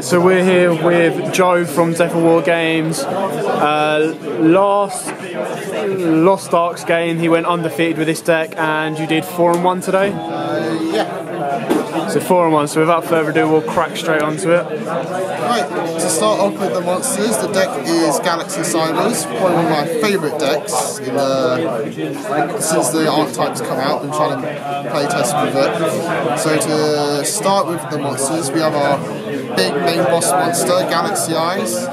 So we're here with Joe from Zephyr Wargames. Lost Arks game, he went undefeated with this deck, and you did 4-1 today? Yeah. So 4-1, so without further ado we'll crack straight onto it. Right, to start off with the monsters, the deck is Galaxy Cybers, one of my favourite decks since the archetypes come out. Been trying to play test with it. So to start with the monsters, we have our big main boss monster, Galaxy Eyes.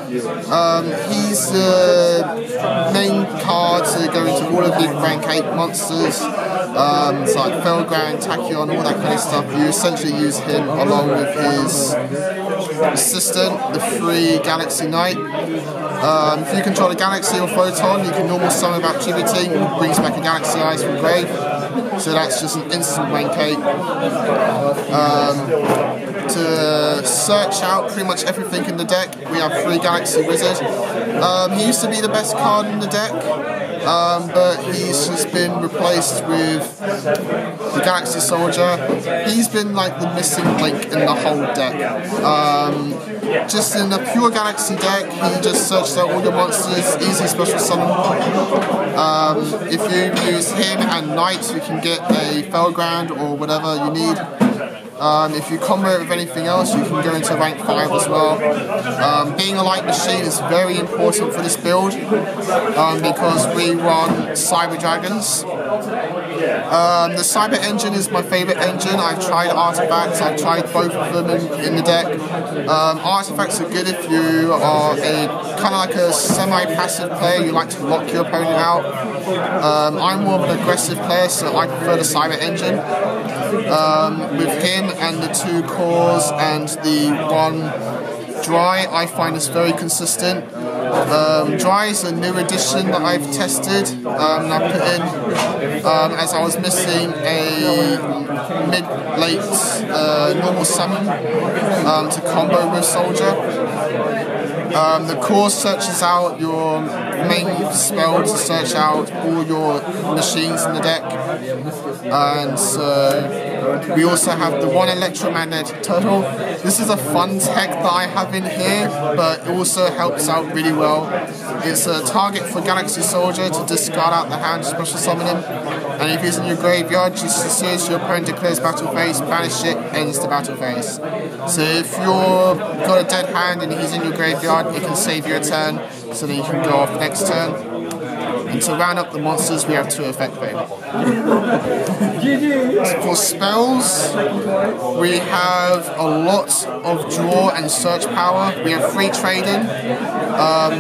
He's the main card to go into all of the rank 8 monsters. It's like Felground, Tachyon, all that kind of stuff. You essentially use him along with his assistant, the free Galaxy Knight. If you control a Galaxy or Photon, you can normal summon without tributing, brings back a Galaxy Eyes from grave. So that's just an instant rank 8. To search out pretty much everything in the deck, we have free Galaxy Wizard. He used to be the best card in the deck, but he's just been replaced with the Galaxy Soldier. He's been like the missing link in the whole deck. Just in a pure Galaxy deck, he just searches out all your monsters, easy special summon. If you use him and Knight, you can get a Felground or whatever you need. If you combo it with anything else, you can go into rank 5 as well. Being a light machine is very important for this build because we run Cyber Dragons. The Cyber Engine is my favourite engine. I've tried Artifacts, I've tried both of them in the deck. Artifacts are good if you are a kind of like a semi-passive player, you like to lock your opponent out. I'm more of an aggressive player, so I prefer the Cyber Engine. With him and the 2 cores and the 1 dry, I find this very consistent. Dry is a new addition that I've tested and I put in as I was missing a mid-late normal summon to combo with Soldier. The core searches out your main spell to search out all your machines in the deck, and so we also have the 1 electromagnetic turtle. This is a fun tech that I have in here, but it also helps out really well. It's a target for Galaxy Soldier to discard out the hand, special summon him, and if he's in your graveyard, just as soon as your opponent declares battle phase, banish it, ends the battle phase. So if you've got a dead hand and he's in your graveyard, it can save you a turn, so then you can go off next turn. And to round up the monsters, we have 2 effect phase. For spells, we have a lot of draw and search power. We have free trading.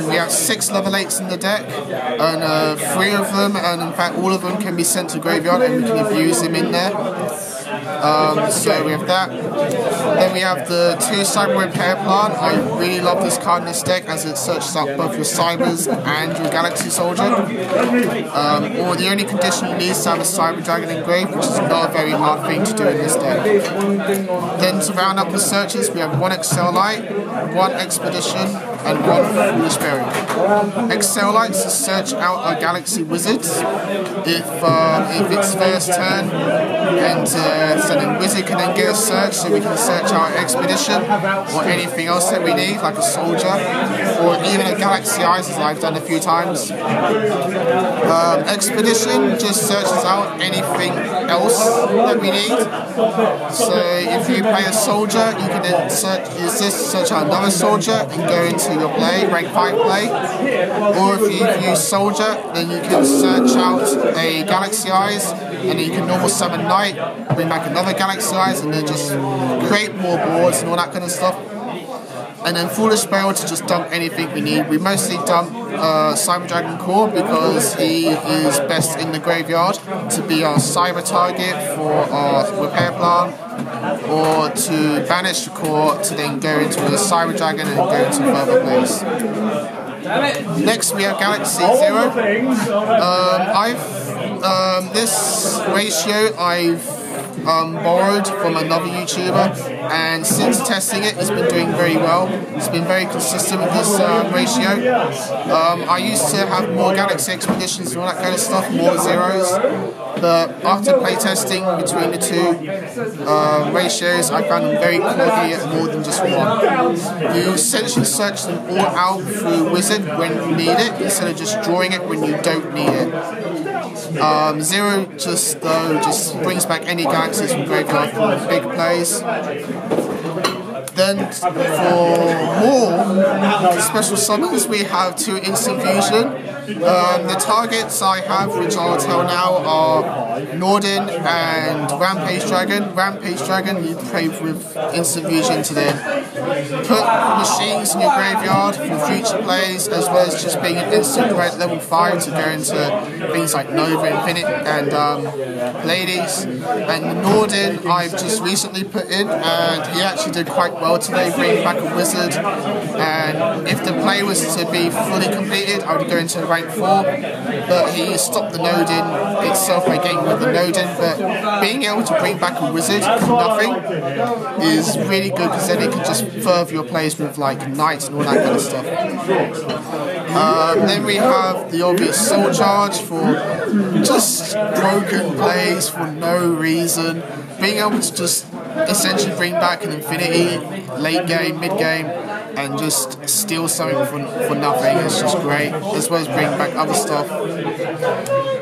We have 6 level 8s in the deck, and 3 of them, and in fact all of them, can be sent to graveyard, and we can abuse them in there. So we have that. Then we have the 2 Cyber Repair Plant. I really love this card in this deck as it searches out both your Cybers and your Galaxy Soldier. Or the only condition you need is to have a Cyber Dragon engraved, which is not a very hard thing to do in this deck. Then to round up the searches, we have 1 Excel Light, 1 Expedition, and 1 Foolish Burial. Excel Lights to search out our Galaxy Wizards if it's first turn, and so then Wizard can then get a search, so we can search our Expedition or anything else that we need, like a Soldier or even a Galaxy Eyes, as I've done a few times. Expedition just searches out anything else that we need. So if you play a Soldier, you can then use this to search out another Soldier and go into your play, rank 5 play. Or if you use Soldier, then you can search out a Galaxy Eyes, and then you can normal summon Knight, bring back another Galaxy Eyes, and then just create more boards and all that kind of stuff. And then Foolish Burial to just dump anything we need. We mostly dump Cyber Dragon Core because he is best in the graveyard to be our cyber target for our repair plan, or to banish the core to then go into a Cyber Dragon and go into further plays. Next we have Galaxy Zero. This ratio I've borrowed from another YouTuber, and since testing it, it's been doing very well. It's been very consistent with this ratio. I used to have more Galaxy Expeditions and all that kind of stuff, more zeros, but after playtesting between the two ratios, I found them very cloggy at more than just one. You essentially search them all out through Wizard when you need it, instead of just drawing it when you don't need it. Zero just brings back any galaxies from graveyard for big plays. Then for more special summons, we have 2 Instant Fusion. The targets I have, which I'll tell now, are Norden and Rampage Dragon. Rampage Dragon you play with Instant Fusion to then put machines in your graveyard for future plays, as well as just being an instant threat level 5 to go into things like Nova Infinite and Ladies. And Norden I've just recently put in, and he actually did quite well today, bringing back a Wizard. And if the play was to be fully completed, I would go into rank 4, but he stopped the Nodin itself by getting with the Nodin. But being able to bring back a Wizard for nothing is really good, because then it can just further your plays with like Knights and all that kind of stuff. Then we have the obvious Soul Charge for just broken plays for no reason. Being able to just essentially bring back an Infinity late game, mid game, and just steal something for nothing is just great, as well as bring back other stuff.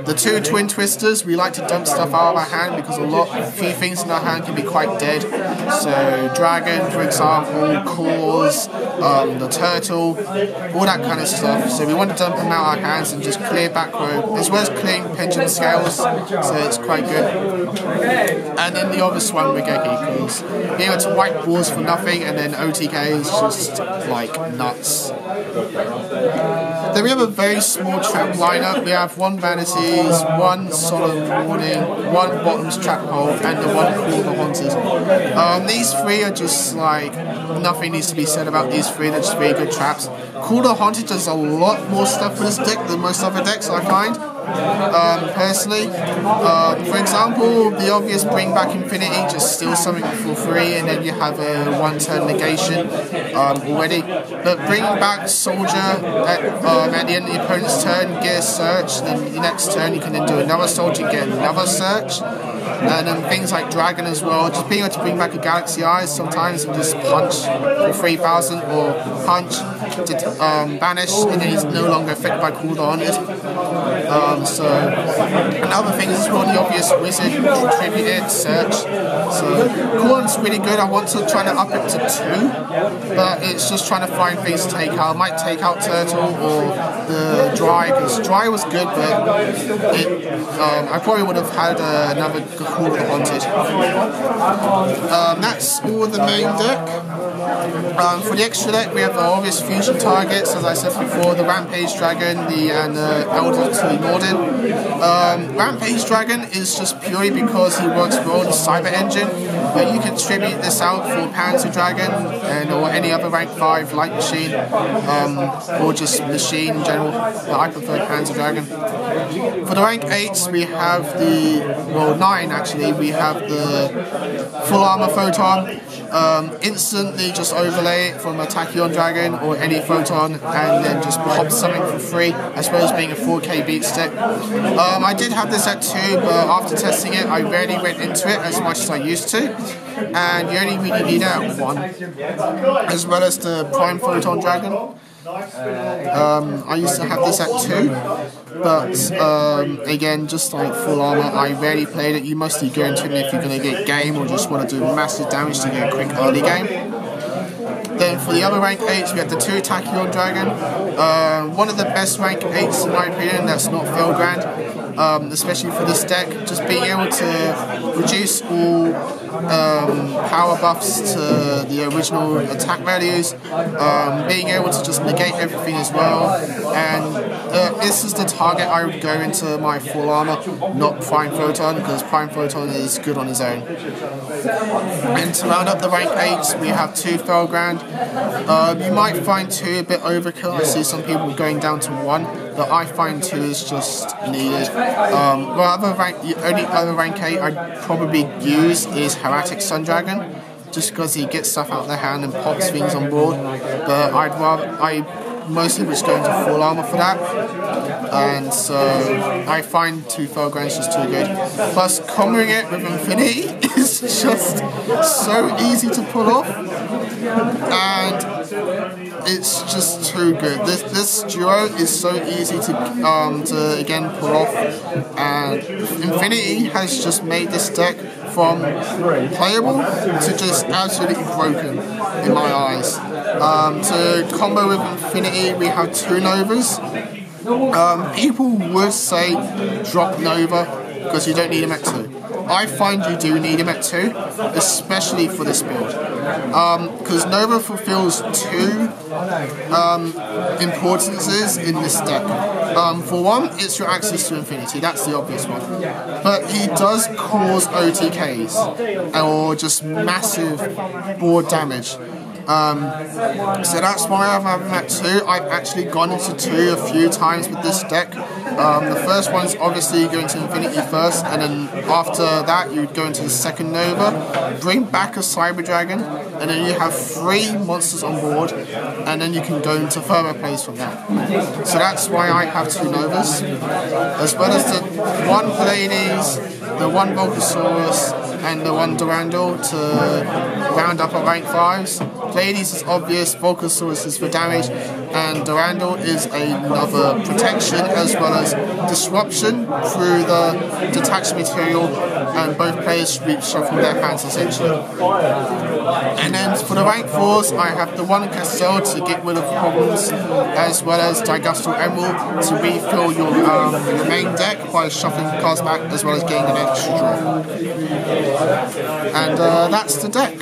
The 2 Twin Twisters, we like to dump stuff out of our hand because a few things in our hand can be quite dead. So Dragon, for example, Cause, the Turtle, all that kind of stuff. So we want to dump them out of our hands and just clear back row, as well as clearing Pendulum Scales, so it's quite good. And then the obvious one, Regeki, because being able to wipe walls for nothing and then OTK is just like nuts. Then we have a very small trap lineup. We have 1 Vanities, 1 Solemn Warning, 1 Bottoms Trap Hole, and the 1 Call the Haunted. These 3 are just like, nothing needs to be said about these 3, they're just really good traps. Call the Haunted does a lot more stuff for this deck than most other decks I find. Personally, for example, the obvious bring back Infinity, just steal something for free and then you have a 1-turn negation already. But bring back Soldier at the end of the opponent's turn, get a search, then the next turn you can then do another Soldier, get another search. And then things like Dragon as well, just being able to bring back a Galaxy Eyes sometimes and just punch for 3,000, or punch to banish, and then he's no longer affected by cooldown. So another thing is as well, the obvious Wizard, Contributed, Search. So cooldown's really good. I want to try to up it to 2, but it's just trying to find things to take out. I might take out Turtle or the Dry, because Dry was good, but I probably would have had another Call the Haunted. That's all the main deck. For the extra deck, we have the obvious fusion targets, as I said before, the Rampage Dragon, and the Elder to the Norden. Rampage Dragon is just purely because he works well in the Cyber Engine, but you can tribute this out for Panzer Dragon or any other rank 5 light machine, or just machine in general, but I prefer Panzer Dragon. For the rank 8s, we have the, 9 actually, we have the Full Armor Photon. Instantly just overlay it from a Tachyon Dragon or any Photon and then just pop something for free, as well as being a 4K beat stick. I did have this at 2, but after testing it I rarely went into it as much as I used to, and you only really need it at 1, as well as the Prime Photon Dragon. I used to have this at 2, but again, just like Full Armor, I rarely played it. You mostly go into it if you're going to get game or just want to do massive damage to get a quick early game. Then for the other rank 8s, we have the 2 Tachyon Dragon. One of the best rank 8s in my opinion, that's not Felgrand, especially for this deck. Just being able to reduce all power buffs to the original attack values, being able to just negate everything as well, and this is the target I would go into my Full Armor, not Prime Photon, because Prime Photon is good on his own. And to round up the rank 8s, we have 2 Felgrand. You might find 2 a bit overkill. I see some people going down to 1. but I find 2 is just needed. The only other rank 8 I'd probably use is Hieratic Sun Dragon, just because he gets stuff out of their hand and pops things on board. But I mostly was going to full armor for that, and so I find 2 Felgrams just too good. Plus, comboing it with Infinity is just so easy to pull off, and it's just too good. This duo is so easy to again pull off, and Infinity has just made this deck from playable to just absolutely broken in my eyes. To combo with Infinity, we have 2 Novas. People would say drop Nova because you don't need him at 2. I find you do need him at 2, especially for this build. Because Nova fulfills 2 importances in this deck. For one, it's your access to Infinity, that's the obvious one. But he does cause OTKs, or just massive board damage. So that's why I've had him at 2. I've actually gone into 2 a few times with this deck. The first one's obviously going to Infinity first, and then after that you'd go into the second Nova, bring back a Cyber Dragon, and then you have 3 monsters on board, and then you can go into further plays from that. So that's why I have 2 Novas, as well as the 1 Pleiades, the 1 Volcasaurus, and the 1 Durandal to round up our rank 5s. Pleiades is obvious, Volcasaurus is for damage, and Durandal is another protection as well as disruption through the detached material, and both players shuffle their hands essentially. And then for the rank 4s, I have the 1 Castle to get rid of problems, as well as Digustal Emerald to refill your main deck by shuffling cards back, as well as getting an extra draw. And that's the deck.